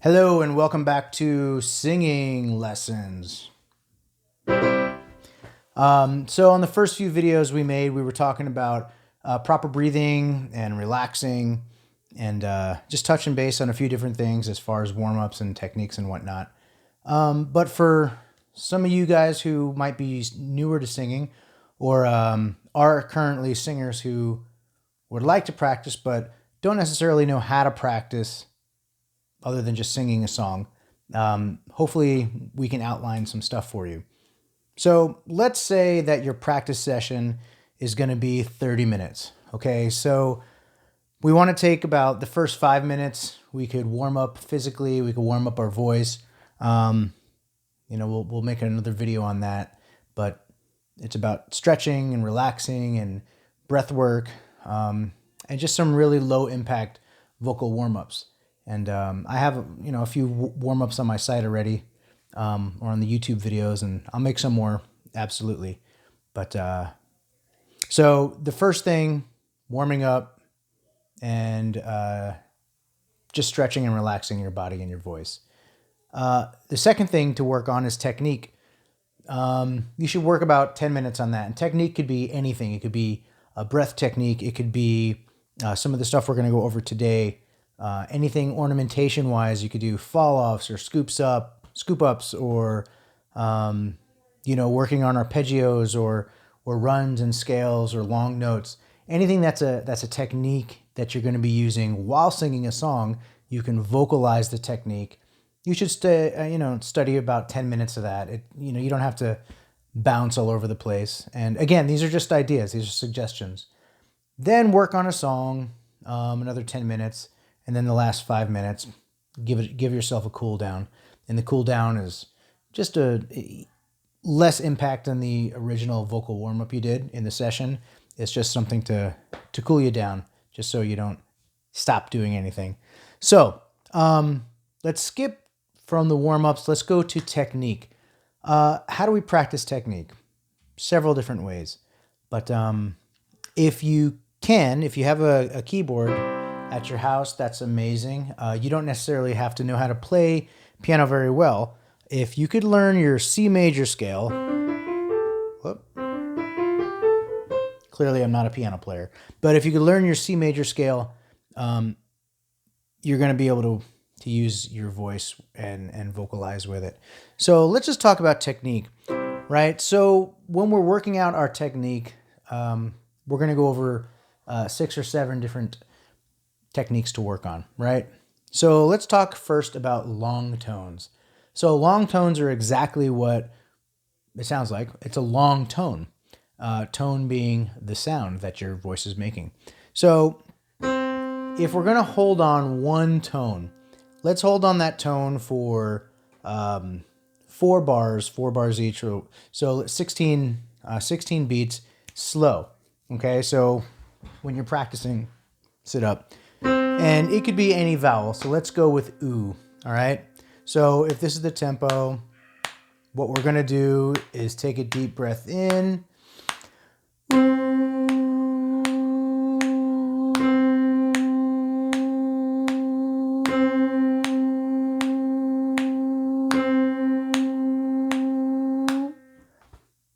Hello and welcome back to singing lessons. So on the first few videos we made, we were talking about proper breathing and relaxing and just touching base on a few different things as far as warm-ups and techniques and whatnot. But for some of you guys who might be newer to singing or are currently singers who would like to practice but don't necessarily know how to practice other than just singing a song, hopefully we can outline some stuff for you. So let's say that your practice session is going to be 30 minutes. Okay, so we want to take about the first 5 minutes. We could warm up physically. We could warm up our voice. We'll make another video on that. But it's about stretching and relaxing and breath work and just some really low impact vocal warm-ups. And I have a few warm-ups on my site already, or on the YouTube videos, and I'll make some more, absolutely. But so the first thing, warming up and just stretching and relaxing your body and your voice. The second thing to work on is technique. You should work about 10 minutes on that. And technique could be anything. It could be a breath technique. It could be some of the stuff we're going to go over today. Anything ornamentation wise, you could do fall offs or scoop ups, or working on arpeggios or runs and scales or long notes. Anything that's a technique that you're going to be using while singing a song, you can vocalize the technique. You should study about 10 minutes of that. You don't have to bounce all over the place. And again, these are just ideas. These are suggestions. Then work on a song, another 10 minutes. And then the last 5 minutes, give yourself a cool down. And the cool down is just a less impact than the original vocal warm-up you did in the session. It's just something to cool you down, just so you don't stop doing anything. So let's skip from the warm-ups. Let's go to technique. How do we practice technique? Several different ways. But if you have a keyboard at your house, that's amazing. You don't necessarily have to know how to play piano very well. If you could learn your C major scale, clearly I'm not a piano player, but if you could learn your C major scale, you're going to be able to use your voice and vocalize with it. So let's just talk about technique, right? So when we're working out our technique, we're going to go over 6 or 7 different techniques to work on, right? So let's talk first about long tones. So long tones are exactly what it sounds like. It's a long tone. Tone being the sound that your voice is making. So if we're going to hold on one tone, let's hold on that tone for 4 bars each. So 16 beats slow. Okay, so when you're practicing, sit up. And it could be any vowel. So let's go with oo. All right. So if this is the tempo, what we're going to do is take a deep breath in.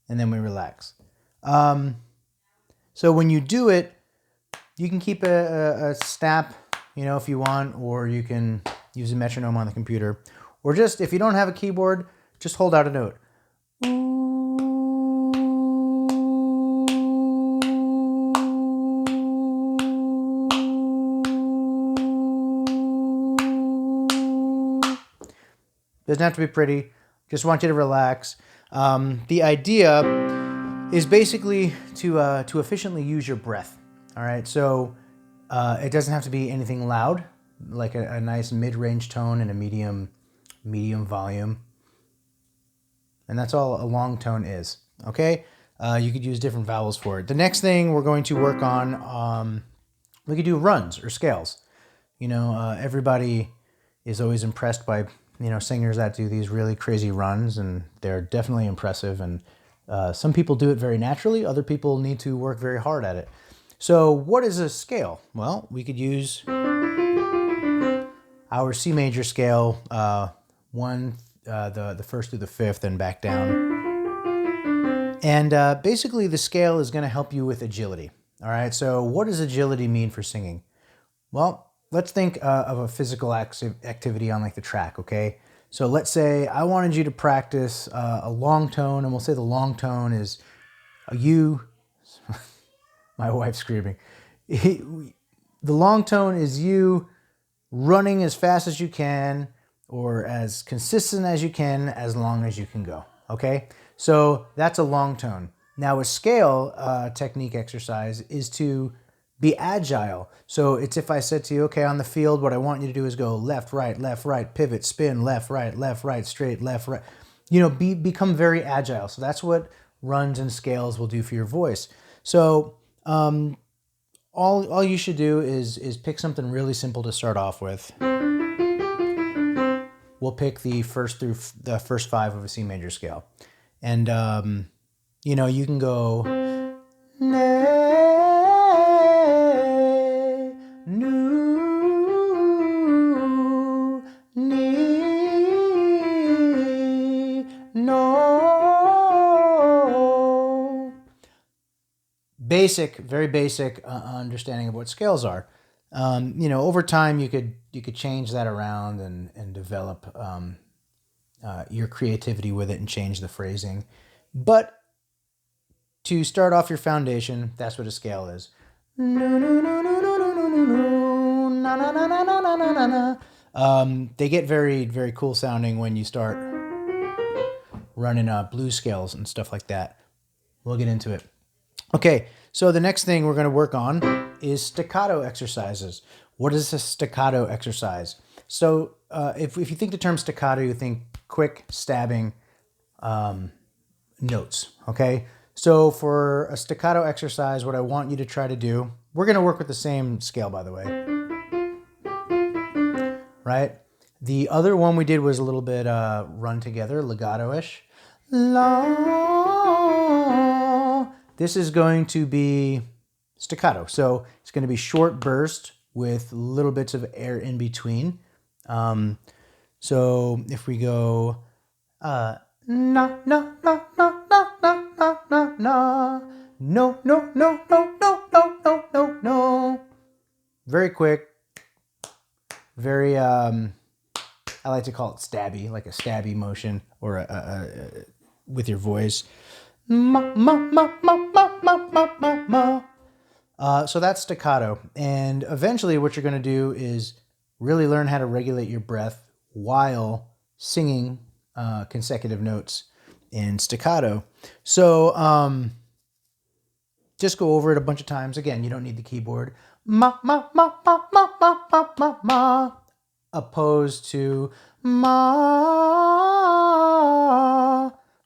And then we relax. So when you do it, you can keep a snap, if you want, or you can use a metronome on the computer. Or just, if you don't have a keyboard, just hold out a note. Doesn't have to be pretty. Just want you to relax. The idea is basically to efficiently use your breath. All right, so it doesn't have to be anything loud, like a nice mid-range tone and a medium volume. And that's all a long tone is, okay? You could use different vowels for it. The next thing we're going to work on, we could do runs or scales. Everybody is always impressed by, singers that do these really crazy runs, and they're definitely impressive. And some people do it very naturally. Other people need to work very hard at it. So what is a scale? Well, we could use our C major scale, the first through the fifth, and back down. And basically the scale is going to help you with agility. All right, so what does agility mean for singing? Well, let's think of a physical activity on like the track, okay? So let's say I wanted you to practice a long tone, and we'll say the long tone is you. My wife's screaming. The long tone is you running as fast as you can or as consistent as you can as long as you can go, okay? So that's a long tone. Now a scale technique exercise is to be agile. So it's if I said to you, okay, on the field, what I want you to do is go left, right, pivot, spin, left, right, straight, left, right. You know, become very agile. So that's what runs and scales will do for your voice. So all you should do is pick something really simple to start off with. We'll pick the first five of a C major scale. And, you know, you can go, ne, nu, ni, no. Basic, very basic understanding of what scales are. You know, over time you could change that around and develop your creativity with it and change the phrasing. But to start off your foundation, that's what a scale is. They get very, very cool sounding when you start running blues scales and stuff like that. We'll get into it. Okay, so the next thing we're going to work on is staccato exercises. What is a staccato exercise? So if you think the term staccato, you think quick stabbing notes, okay? So for a staccato exercise, what I want you to try to do, we're going to work with the same scale, by the way, right? The other one we did was a little bit run together, legato-ish. La. This is going to be staccato. So it's going to be short burst with little bits of air in between. So if we go na na na na na na na na na no no no no no no no no no, very quick, very I like to call it stabby, like a stabby motion, or a with your voice. Ma ma ma ma ma ma ma ma ma. So that's staccato, and eventually what you're going to do is really learn how to regulate your breath while singing consecutive notes in staccato. So just go over it a bunch of times. Again, you don't need the keyboard. Ma ma ma ma ma ma ma ma ma, opposed to ma,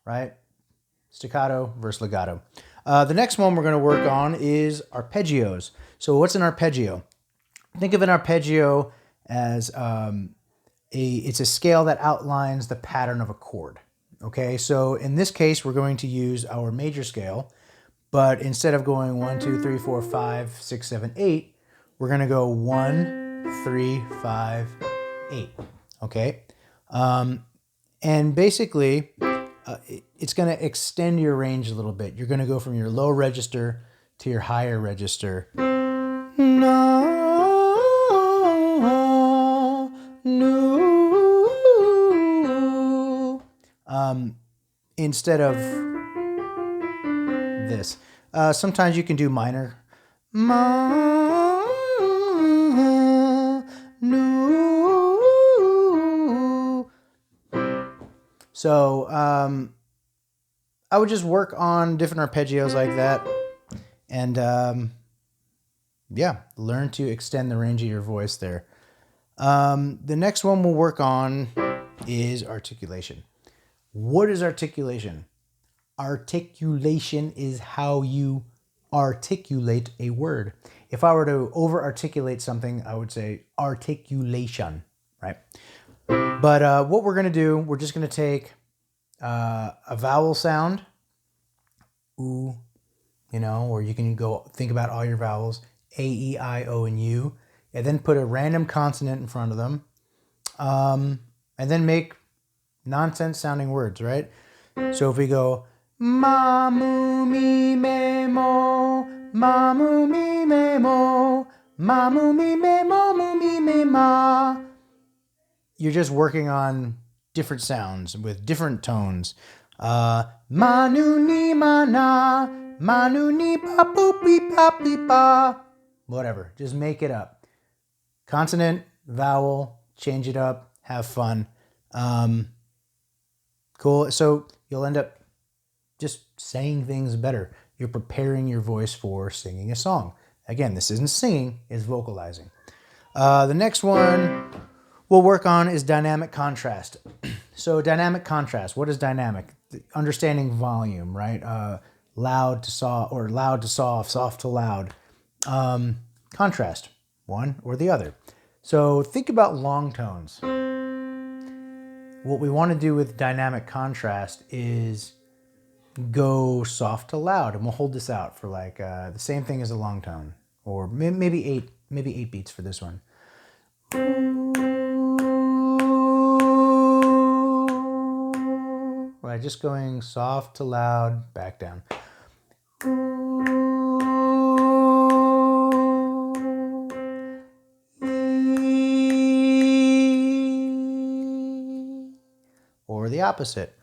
right? Staccato versus legato. The next one we're going to work on is arpeggios. So what's an arpeggio? Think of an arpeggio as it's a scale that outlines the pattern of a chord. Okay, so in this case, we're going to use our major scale, but instead of going 1, 2, 3, 4, 5, 6, 7, 8, we're going to go 1, 3, 5, 8. Okay, and basically, it's going to extend your range a little bit. You're going to go from your low register to your higher register. No, no. Instead of this. Sometimes you can do minor. Ma, no. So I would just work on different arpeggios like that, and yeah, learn to extend the range of your voice there. The next one we'll work on is articulation. What is articulation? Articulation is how you articulate a word. If I were to over-articulate something, I would say articulation, right? But what we're going to do, we're just going to take a vowel sound, oo, you know, or you can go think about all your vowels, A, E, I, O, and U, and then put a random consonant in front of them, And then make nonsense sounding words, right? So if we go ma mu mi me mo, ma mu mi me mo, ma mu mi me mo mu mi me ma, you're just working on different sounds with different tones. Ma nu ni ma na, ma nu ni pa boop beep pa beep pa. Whatever, just make it up. Consonant, vowel, change it up, have fun. Cool. So you'll end up just saying things better. You're preparing your voice for singing a song. Again, this isn't singing, it's vocalizing. The next one we'll work on is dynamic contrast. So dynamic contrast, what is dynamic? Understanding volume, right? Loud to soft, or loud to soft to loud. Contrast, one or the other. So think about long tones. What we want to do with dynamic contrast is go soft to loud, and we'll hold this out for like the same thing as a long tone, or maybe eight beats for this one. Right, just going soft to loud, back down. Or the opposite.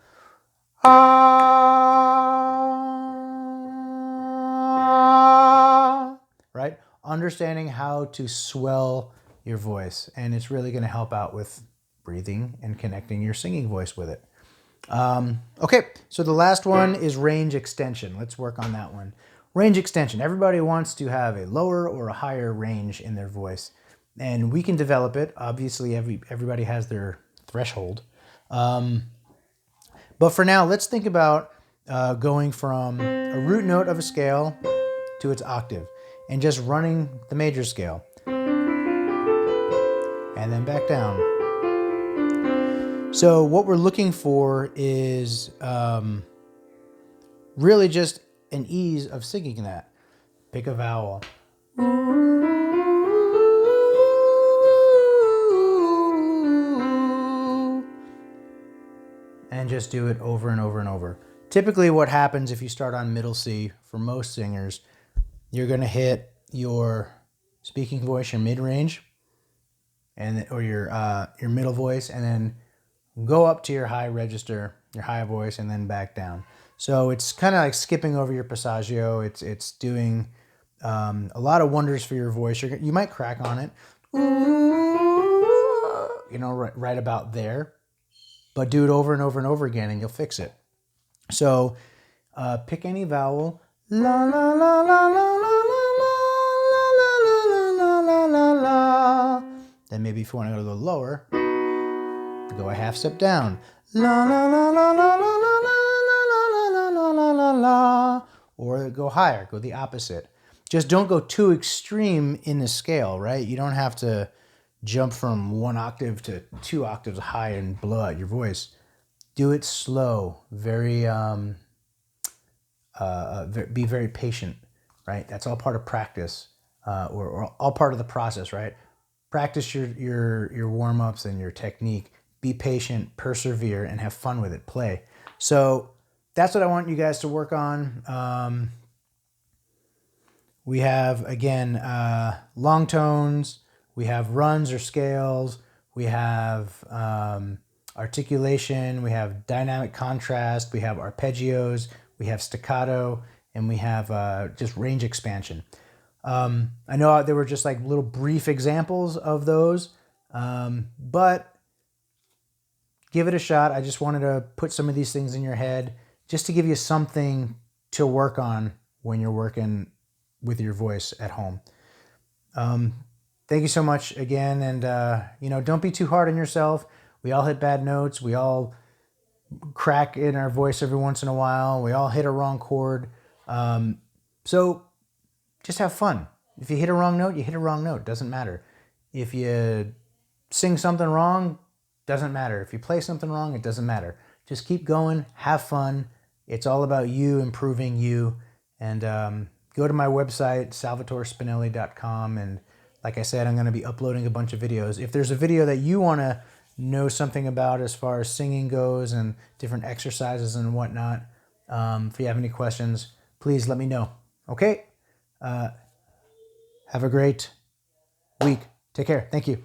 Right? Understanding how to swell your voice, and it's really going to help out with breathing and connecting your singing voice with it. Okay, so the last one is range extension. Let's work on that one. Range extension. Everybody wants to have a lower or a higher range in their voice, and we can develop it. Obviously, everybody has their threshold. But for now, let's think about going from a root note of a scale to its octave and just running the major scale. And then back down. So what we're looking for is really just an ease of singing that. Pick a vowel. And just do it over and over and over. Typically what happens if you start on middle C, for most singers, you're going to hit your speaking voice, your mid-range, or your middle voice, and then go up to your high register, your high voice, and then back down. So it's kind of like skipping over your passaggio. It's doing a lot of wonders for your voice. You might crack on it, you know, right about there. But do it over and over and over again, and you'll fix it. So pick any vowel. La la la la la la la la la la la la la. Then maybe if you want to go a little lower, go a half step down. La la la la la la la la la la la la la. Or go higher, go the opposite. Just don't go too extreme in the scale, right? You don't have to jump from 1 octave to 2 octaves high and blow out your voice. Do it slow, be very patient, right? That's all part of practice, or all part of the process, right? Practice your warm-ups and your technique. Be patient, persevere, and have fun with it. Play. So that's what I want you guys to work on. We have, again, long tones. We have runs or scales, we have articulation, we have dynamic contrast, we have arpeggios, we have staccato, and we have just range expansion. I know there were just like little brief examples of those, but give it a shot. I just wanted to put some of these things in your head just to give you something to work on when you're working with your voice at home. Thank you so much again, and don't be too hard on yourself. We all hit bad notes. We all crack in our voice every once in a while. We all hit a wrong chord. So just have fun. If you hit a wrong note, you hit a wrong note. Doesn't matter. If you sing something wrong, doesn't matter. If you play something wrong, it doesn't matter. Just keep going. Have fun. It's all about you improving you. And go to my website, salvatorspinelli.com, and like I said, I'm going to be uploading a bunch of videos. If there's a video that you want to know something about as far as singing goes and different exercises and whatnot. If you have any questions, please let me know. Okay? Have a great week. Take care. Thank you.